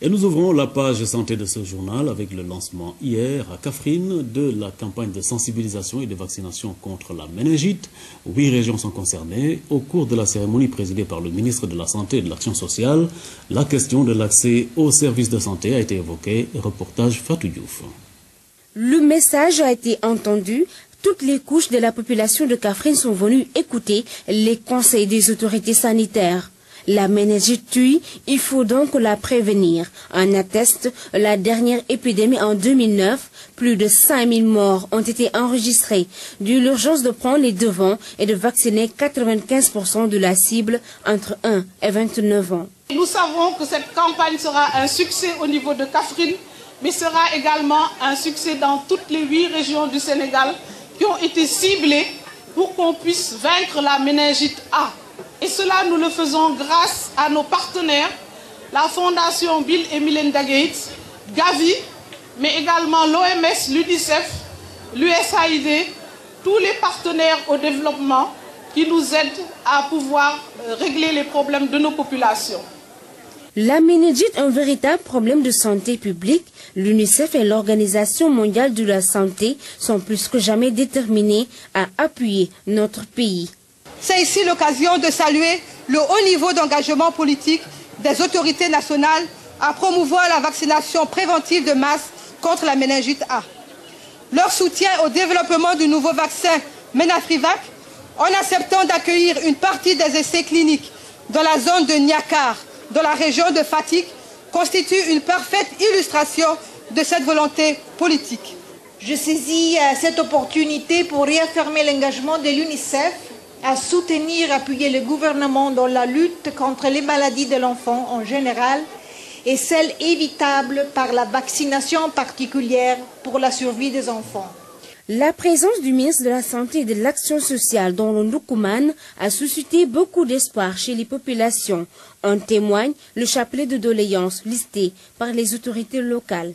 Et nous ouvrons la page santé de ce journal avec le lancement hier à Kaffrine de la campagne de sensibilisation et de vaccination contre la méningite. 8 régions sont concernées. Au cours de la cérémonie présidée par le ministre de la Santé et de l'Action sociale, la question de l'accès aux services de santé a été évoquée. Reportage Fatou Diouf. Le message a été entendu. Toutes les couches de la population de Kaffrine sont venues écouter les conseils des autorités sanitaires. La méningite tue, il faut donc la prévenir. En atteste la dernière épidémie en 2009. Plus de 5000 morts ont été enregistrés. D'où l'urgence de prendre les devants et de vacciner 95% de la cible entre 1 et 29 ans. Nous savons que cette campagne sera un succès au niveau de Kaffrine, mais sera également un succès dans toutes les 8 régions du Sénégal qui ont été ciblées pour qu'on puisse vaincre la méningite A. Et cela, nous le faisons grâce à nos partenaires, la Fondation Bill et Melinda Gates, Gavi, mais également l'OMS, l'UNICEF, l'USAID, tous les partenaires au développement qui nous aident à pouvoir régler les problèmes de nos populations. La méningite est un véritable problème de santé publique. L'UNICEF et l'Organisation mondiale de la santé sont plus que jamais déterminés à appuyer notre pays. C'est ici l'occasion de saluer le haut niveau d'engagement politique des autorités nationales à promouvoir la vaccination préventive de masse contre la méningite A. Leur soutien au développement du nouveau vaccin Menafrivac, en acceptant d'accueillir une partie des essais cliniques dans la zone de Niakar, dans la région de Fatick, constitue une parfaite illustration de cette volonté politique. Je saisis cette opportunité pour réaffirmer l'engagement de l'UNICEF à soutenir et appuyer le gouvernement dans la lutte contre les maladies de l'enfant en général et celles évitables par la vaccination particulière pour la survie des enfants. La présence du ministre de la Santé et de l'Action sociale dans le Ndoukoumane a suscité beaucoup d'espoir chez les populations. En témoigne le chapelet de doléances listé par les autorités locales.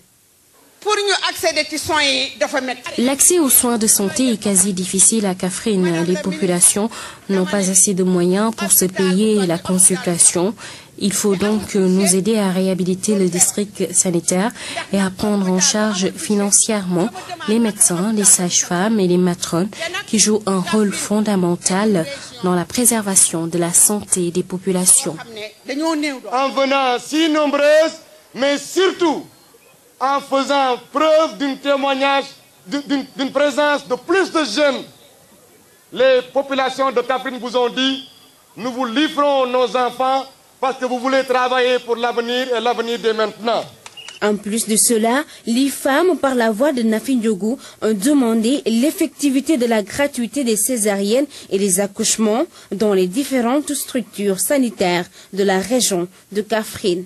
L'accès aux soins de santé est quasi difficile à Kaffrine. Les populations n'ont pas assez de moyens pour se payer la consultation. Il faut donc nous aider à réhabiliter le district sanitaire et à prendre en charge financièrement les médecins, les sages-femmes et les matrones qui jouent un rôle fondamental dans la préservation de la santé des populations. En venant si nombreuses, mais surtout en faisant preuve d'un témoignage, d'une présence de plus de jeunes. Les populations de Kaffrine vous ont dit, nous vous livrons nos enfants parce que vous voulez travailler pour l'avenir et l'avenir de maintenant. En plus de cela, les femmes, par la voix de Nafi Ndiogou, ont demandé l'effectivité de la gratuité des césariennes et des accouchements dans les différentes structures sanitaires de la région de Kaffrine.